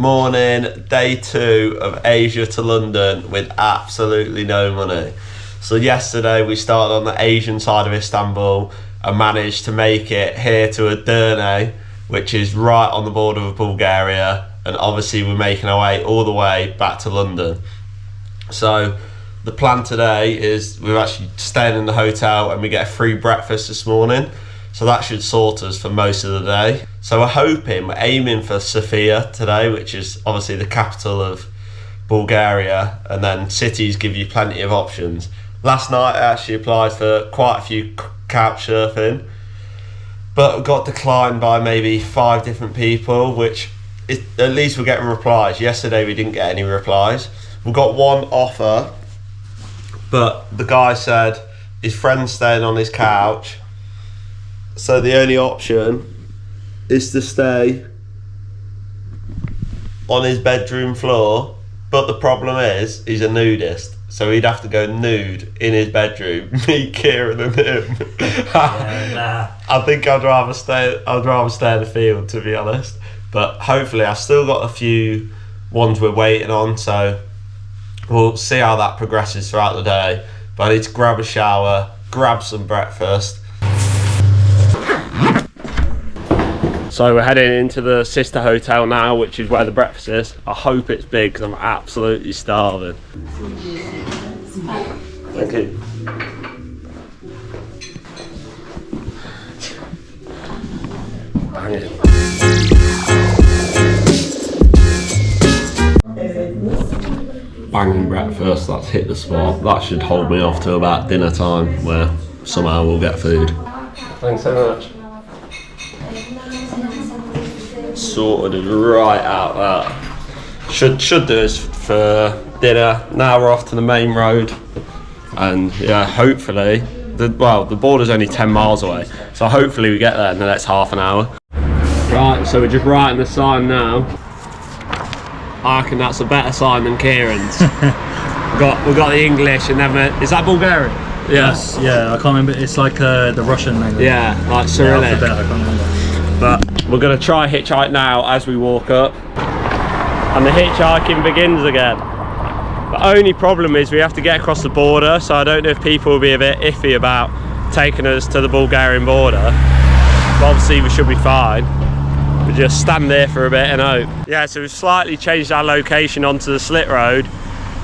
morning, day 2 of Asia to London with absolutely no money. So yesterday we started on the Asian side of Istanbul and managed to make it here to Edirne, which is right on the border of Bulgaria, and obviously we're making our way all the way back to London. So the plan today is we're actually staying in the hotel and we get a free breakfast this morning, so that should sort us for most of the day. So we're aiming for Sofia today, which is obviously the capital of Bulgaria, and then cities give you plenty of options. Last night I actually applied for quite a few couch surfing, but got declined by maybe 5 different people, which is, at least we're getting replies. Yesterday we didn't get any replies. We got one offer, but the guy said his friend's staying on his couch, so the only option is to stay on his bedroom floor. But the problem is he's a nudist, so he'd have to go nude in his bedroom. Me, Kieran and him. I think I'd rather stay in the field, to be honest. But hopefully I've still got a few ones we're waiting on, so we'll see how that progresses throughout the day. But I need to grab a shower, grab some breakfast. So we're heading into the sister hotel now, which is where the breakfast is. I hope it's big because I'm absolutely starving. Thank you. Bang it. Banging breakfast, that's hit the spot. That should hold me off till about dinner time, where somehow we'll get food. Thanks so much. Sorted right out that. Should do us for dinner. Now we're off to the main road, and yeah, hopefully the border's only 10 miles away, so hopefully we get there in the next half an hour. Right, so we're just writing the sign now. I reckon that's a better sign than Kieran's. we got the English, and then is that Bulgarian? Yes, yeah, I can't remember. It's like the Russian language. Yeah, like Cyrillic. Yeah, I can't remember. But we're gonna try hitchhike now as we walk up, and the hitchhiking begins again. The only problem is we have to get across the border, so I don't know if people will be a bit iffy about taking us to the Bulgarian border. But obviously we should be fine. We just stand there for a bit and hope. Yeah, so we've slightly changed our location onto the slit road,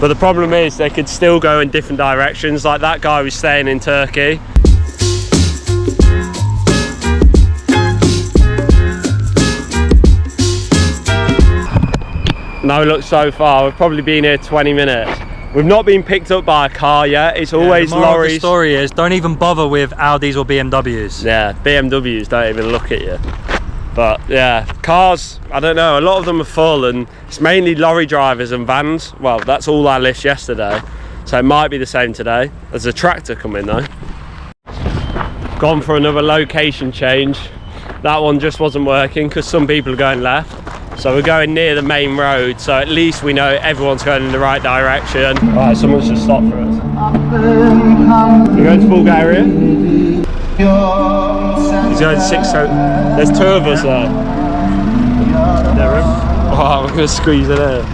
but the problem is they could still go in different directions. Like that guy was staying in Turkey. No look, so far we've probably been here 20 minutes. We've not been picked up by a car yet. It's always the moral lorries. Of the story is don't even bother with Audis or BMWs. Yeah, BMWs don't even look at you. But yeah, cars, I don't know, a lot of them are full, and it's mainly lorry drivers and vans. Well, that's all our list yesterday, so it might be the same today. There's a tractor coming though. Gone for another location change. That one just wasn't working because some people are going left. So we're going near the main road, so at least we know everyone's going in the right direction. Right, someone's just stopped for us. We're going to Bulgaria. He's going 6, so there's 2 of us there. Oh, we're going to squeeze it in.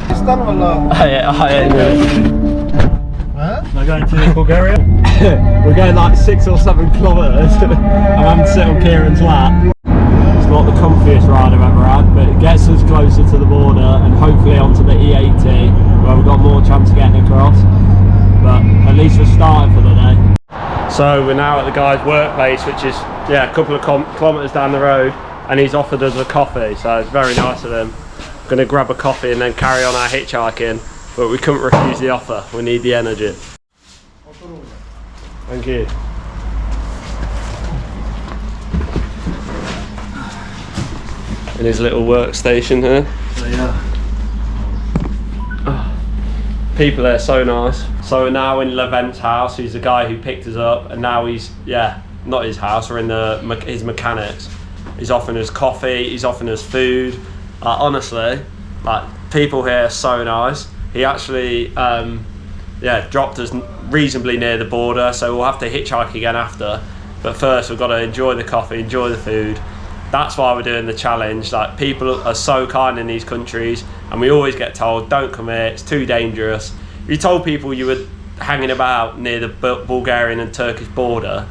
We're going to Bulgaria. We're going like 6 or 7 kilometres. I'm having to sit on Kieran's lap. It's not the comfiest ride I've ever had, but it gets us closer to the border and hopefully onto the E80, where we've got more chance of getting across. But at least we're starting for the day. So we're now at the guy's workplace, which is a couple of kilometres down the road, and he's offered us a coffee, so it's very nice of him. We're going to grab a coffee and then carry on our hitchhiking, but we couldn't refuse the offer. We need the energy. Thank you. In his little workstation here. So yeah. People there are so nice. So we're now in Levent's house. He's the guy who picked us up, and now he's, not his house, we're in his mechanics. He's offering us coffee, he's offering us food. Honestly, like, people here are so nice. He actually dropped us reasonably near the border, so we'll have to hitchhike again after. But first we've got to enjoy the coffee, enjoy the food, That's why we're doing the challenge. Like, people are so kind in these countries, and we always get told, don't come here, it's too dangerous. If you told people you were hanging about near the Bulgarian and Turkish border,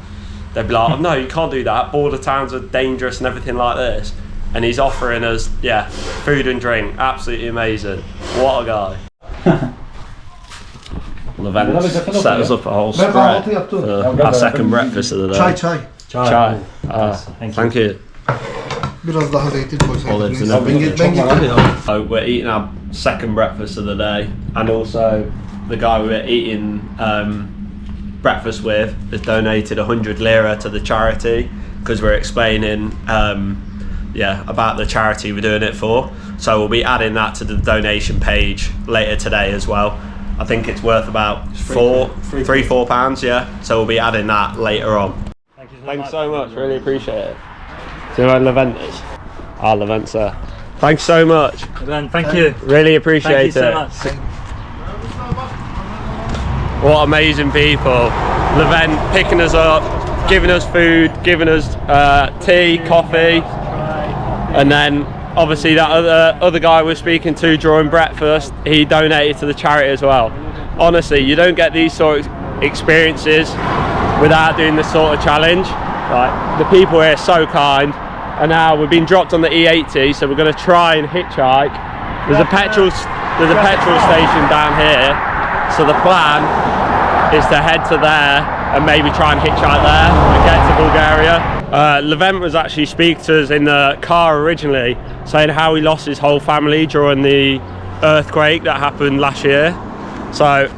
they'd be like, oh, no, you can't do that, border towns are dangerous and everything like this. And he's offering us, yeah, food and drink. Absolutely amazing. What a guy. Levent's set us up a whole spread for our second breakfast of the day. Chai. Thank you. Biraz daha zeytin Olives and koysaydım. So we're eating our second breakfast of the day, and also the guy we were eating breakfast with has donated 100 lira to the charity, because we're explaining about the charity we're doing it for. So we'll be adding that to the donation page later today as well. I think it's worth about £4, yeah. So we'll be adding that later on. Thanks so much, really appreciate it. So Leventers. Levent's there. Thanks so much. Thank you. Really appreciate it. Thank you so much. What amazing people. Levent picking us up, giving us food, giving us tea, coffee, and then obviously that other guy we're speaking to during breakfast, he donated to the charity as well. Honestly, you don't get these sort of experiences without doing this sort of challenge. Like, the people here are so kind, and now we've been dropped on the E80, so we're going to try and hitchhike. There's a petrol station down here, so the plan is to head to there and maybe try and hitchhike there and get to Bulgaria. Levent was actually speaking to us in the car originally, saying how he lost his whole family during the earthquake that happened last year. So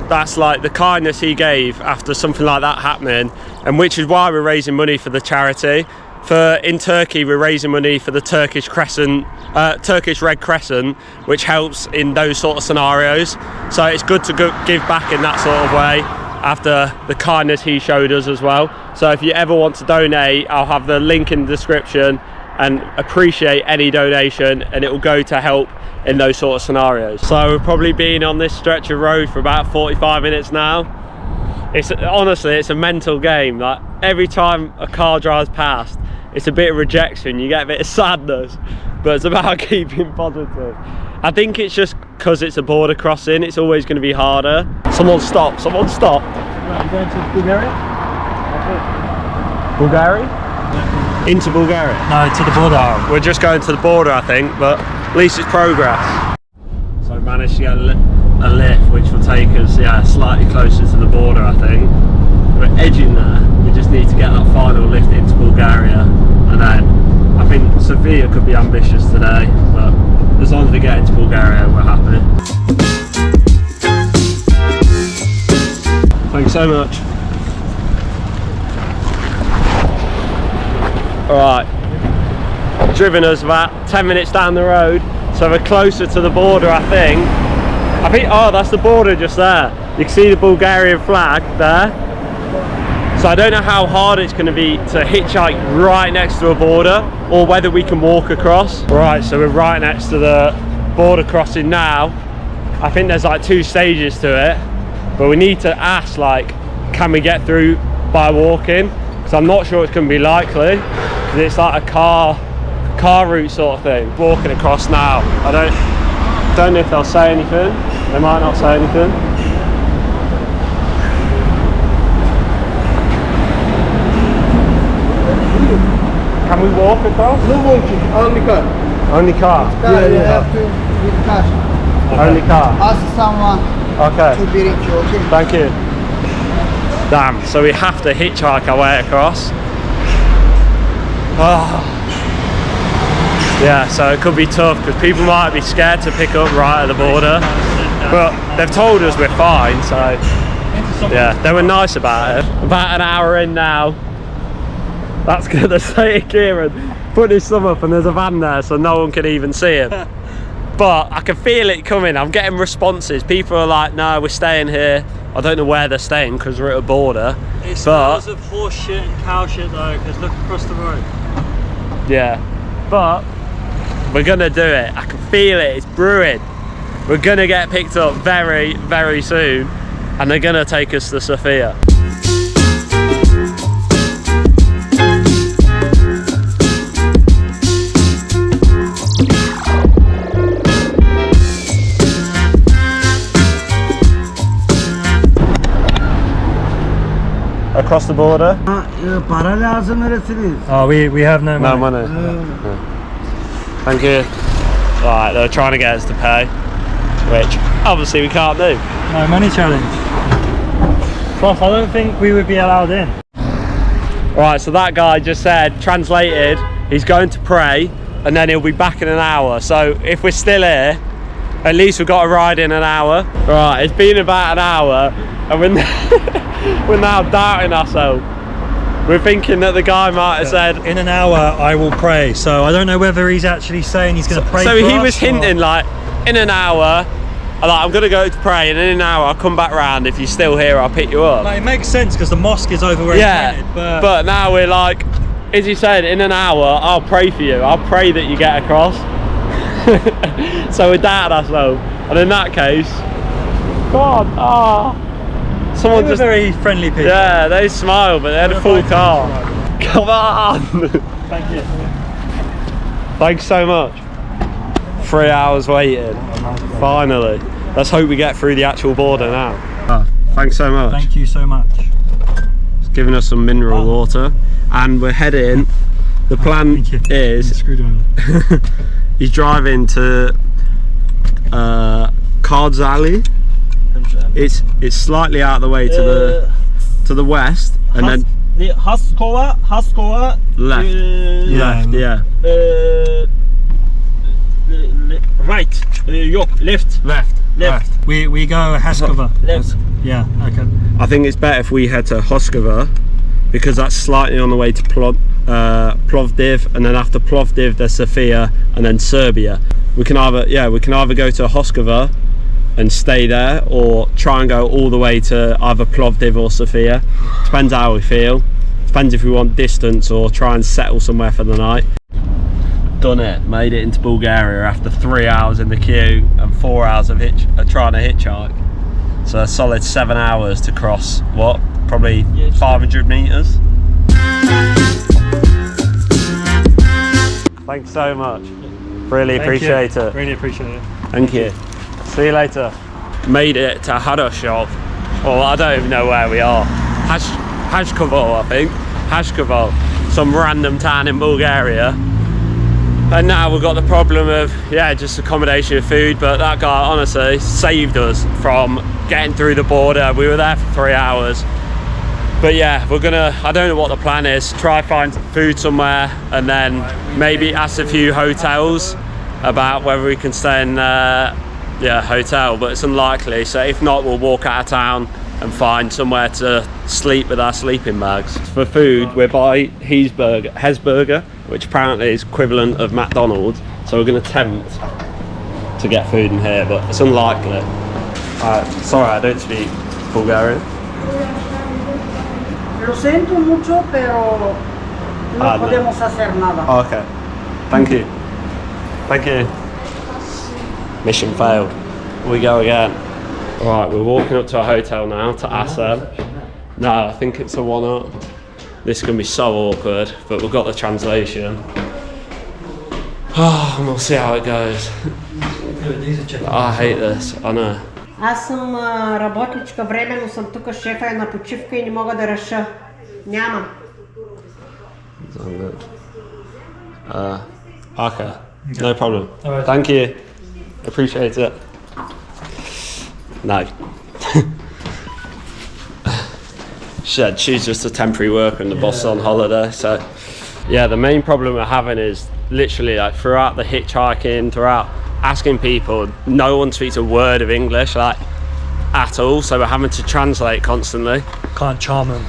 that's like the kindness he gave after something like that happening, and which is why we're raising money for the charity. In Turkey, we're raising money for the Turkish Red Crescent, which helps in those sort of scenarios. So it's good to give back in that sort of way after the kindness he showed us as well. So if you ever want to donate, I'll have the link in the description, and appreciate any donation, and it will go to help in those sort of scenarios. So we've probably been on this stretch of road for about 45 minutes now. Honestly, it's a mental game. Like, every time a car drives past, it's a bit of rejection, you get a bit of sadness, but it's about keeping positive. I think it's just because it's a border crossing, it's always going to be harder. Someone stop. Right, you going to Bulgaria? Bulgaria? Into Bulgaria? No, to the border. We're just going to the border, I think, but at least it's progress. So I managed to get a lift, which will take us slightly closer to the border, I think. We're edging there. We just need to get that final lift into Bulgaria, and then I think Sofia could be ambitious today, but as long as we get into Bulgaria, we're happy. Thanks so much. Alright, driven us about 10 minutes down the road, so we're closer to the border, I think. Oh, that's the border just there. You can see the Bulgarian flag there. So I don't know how hard it's going to be to hitchhike right next to a border, or whether we can walk across. Right, so we're right next to the border crossing now. I think there's like 2 stages to it, but we need to ask, like, can we get through by walking? Because I'm not sure it's going to be likely, because it's like a car route sort of thing. Walking across now. I don't know if they'll say anything. They might not say anything. Can we walk across? No walking, only car. Only car? You have to with cash. Okay. Only car? Ask someone to bring you, okay? Thank you. Damn, so we have to hitchhike our way across. Oh. Yeah, so it could be tough, because people might be scared to pick up right at the border. But they've told us we're fine, so yeah, they were nice about it. About an hour in now. That's good. They're saying Kieran putting his thumb up, and there's a van there, so no one can even see him. But I can feel it coming. I'm getting responses. People are like, no, we're staying here. I don't know where they're staying, because we're at a border. It smells of horse shit and cow shit though, because look across the road. Yeah, but we're gonna do it. I can feel it. It's brewing. We're gonna get picked up very, very soon, and they're gonna take us to Sofia. cross the border? Para lazım neresiniz? Oh, we have no money. No money. Thank you. Right, they're trying to get us to pay, which obviously we can't do. No money challenge. Plus, I don't think we would be allowed in. Right, so that guy just said, translated, he's going to pray and then he'll be back in an hour. So if we're still here, at least we've got a ride in an hour. Right, it's been about an hour and we're now doubting ourselves. We're thinking that the guy might have said, in an hour I will pray. So I don't know whether he's actually saying he's going to pray. So for he us was hinting like, in an hour, I'm going to go to pray and in an hour I'll come back round. If you're still here, I'll pick you up. Like, it makes sense because the mosque is over where he planted, but now we're like, is he saying in an hour I'll pray for you? I'll pray that you get across. So we doubted ourselves, and in that case, God, someone they were just very friendly people. Yeah, they smiled, but they had a full car. Come on! Thank you. Thanks so much. 3 hours waiting. Finally. Let's hope we get through the actual border now. Thanks so much. Thank you so much. It's giving us some mineral water, and we're heading. The plan is he's driving to Kardzali. It's slightly out of the way to the west, and then the Haskovo left, yeah. Right, left. We go Haskovo. Left. Yeah, okay. I think it's better if we head to Haskovo because that's slightly on the way to Plovdiv, and then after Plovdiv there's Sofia and then Serbia. We can either go to Haskovo and stay there, or try and go all the way to either Plovdiv or Sofia. Depends how we feel. Depends if we want distance or try and settle somewhere for the night. Done it, made it into Bulgaria after 3 hours in the queue and 4 hours of trying to hitchhike. So a solid 7 hours to cross, what? Probably 500 meters. Thanks so much. Really appreciate it. Really appreciate it. Thank you. See you later. Made it to Haskovo. Well, I don't even know where we are. Haskovo, I think. Haskovo, some random town in Bulgaria. And now we've got the problem of, just accommodation and food, but that guy honestly saved us from getting through the border. We were there for 3 hours. But yeah, we're gonna, I don't know what the plan is, try find food somewhere and then maybe ask a few hotels about whether we can stay in hotel, but it's unlikely. So if not, we'll walk out of town and find somewhere to sleep with our sleeping bags. For food, we're by Hesburger, which apparently is equivalent of McDonald's. So we're going to attempt to get food in here, but it's unlikely. Sorry, I don't speak Bulgarian. Lo siento mucho, pero no podemos hacer nada. Oh, okay. Thank you. Thank you. Mission failed. We go again. Right, we're walking up to a hotel now to ask them. No, I think it's a one-up. This is going to be so awkward, but we've got the translation. And we'll see how it goes. I hate this, I know. Аз съм работничка, временно съм тук, шефа е на почивка и не мога да реша. Няма. Okay, no problem. Right. Thank you. Appreciate it. No. She said she's just a temporary worker and the boss is on holiday. So yeah, the main problem we're having is literally like throughout the hitchhiking, throughout asking people, no one speaks a word of English like at all, so we're having to translate constantly. Can't charm them.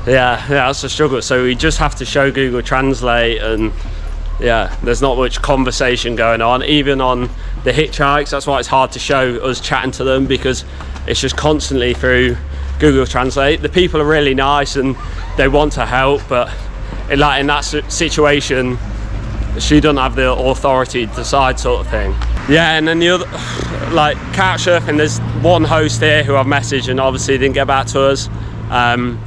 Yeah, that's the struggle. So we just have to show Google Translate, and there's not much conversation going on, even on the hitchhikes. That's why it's hard to show us chatting to them, because it's just constantly through Google Translate. The people are really nice and they want to help, but in that situation, she doesn't have the authority to decide, sort of thing. Yeah, and then the other, like couch surfing, there's one host here who I've messaged and obviously didn't get back to us. And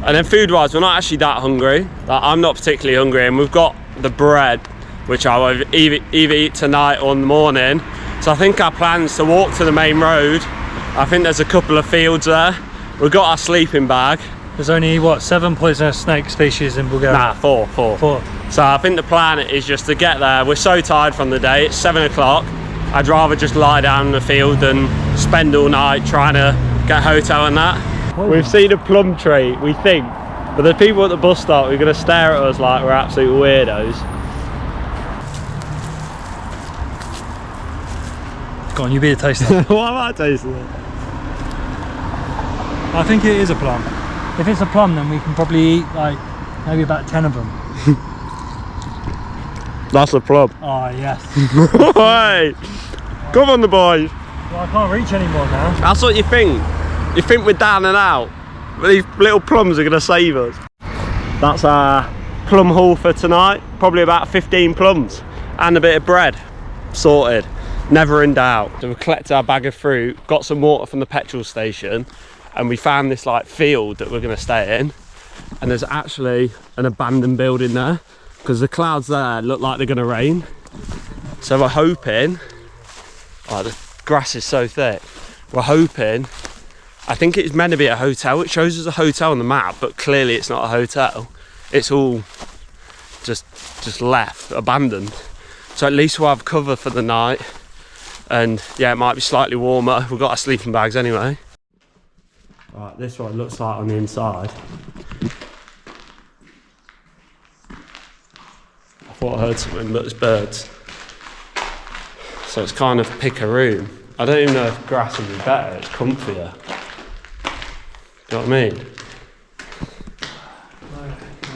then food wise, we're not actually that hungry. Like, I'm not particularly hungry, and we've got the bread, which I'll either eat tonight or in the morning. So I think our plan's to walk to the main road. I think there's a couple of fields there. We've got our sleeping bag, There's only, what, 7 poisonous snake species in Bulgaria? Nah, four. So I think the plan is just to get there. We're so tired from the day, it's 7 o'clock. I'd rather just lie down in the field than spend all night trying to get a hotel and that. We've seen a plum tree, we think, but the people at the bus stop are going to stare at us like we're absolute weirdos. Go on, you be a taster. What am I tasting it? I think it is a plum. If it's a plum, then we can probably eat like maybe about 10 of them. That's a plum. Oh, yes. Hey, come on the boys. Well, I can't reach anymore now. That's what you think. You think we're down and out, but these little plums are going to save us. That's our plum haul for tonight. Probably about 15 plums and a bit of bread. Sorted. Never in doubt. So we collected our bag of fruit, got some water from the petrol station, and we found this like field that we're going to stay in. And there's actually an abandoned building there because the clouds there look like they're going to rain. So we're hoping, oh, the grass is so thick. We're hoping, I think it's meant to be a hotel. It shows us a hotel on the map, but clearly it's not a hotel. It's all just left, abandoned. So at least we'll have cover for the night. And yeah, it might be slightly warmer. We've got our sleeping bags anyway. Right, this one looks like on the inside. I thought I heard something, but it's birds. So it's kind of pick a room. I don't even know if grass would be better, it's comfier. Do you know what I mean?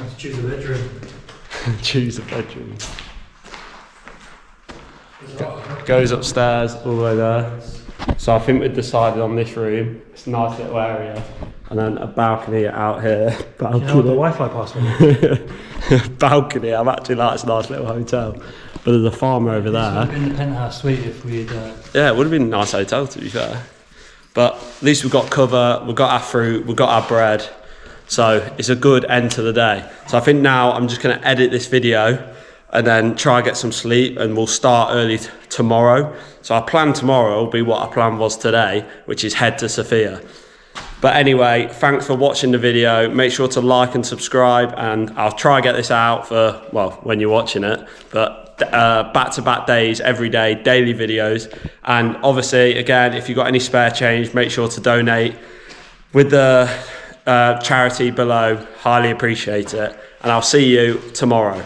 Let's choose a bedroom. Choose a bedroom. Goes upstairs all the way there. So I think we've decided on this room. It's a nice little area. And then a balcony out here. Balcony. Do you know what the Wi-Fi password is? Balcony. I'm actually like, it's a nice little hotel. But there's a farmer over there. It would have been the penthouse suite if we'd... Yeah, it would have been a nice hotel to be fair. But at least we've got cover, we've got our fruit, we've got our bread. So it's a good end to the day. So I think now I'm just going to edit this video and then try and get some sleep, and we'll start early tomorrow. So our plan tomorrow will be what our plan was today, which is head to Sofia. But anyway, thanks for watching the video. Make sure to like and subscribe, and I'll try and get this out for, well, when you're watching it, but back-to-back days, every day, daily videos. And obviously, again, if you've got any spare change, make sure to donate with the charity below. Highly appreciate it. And I'll see you tomorrow.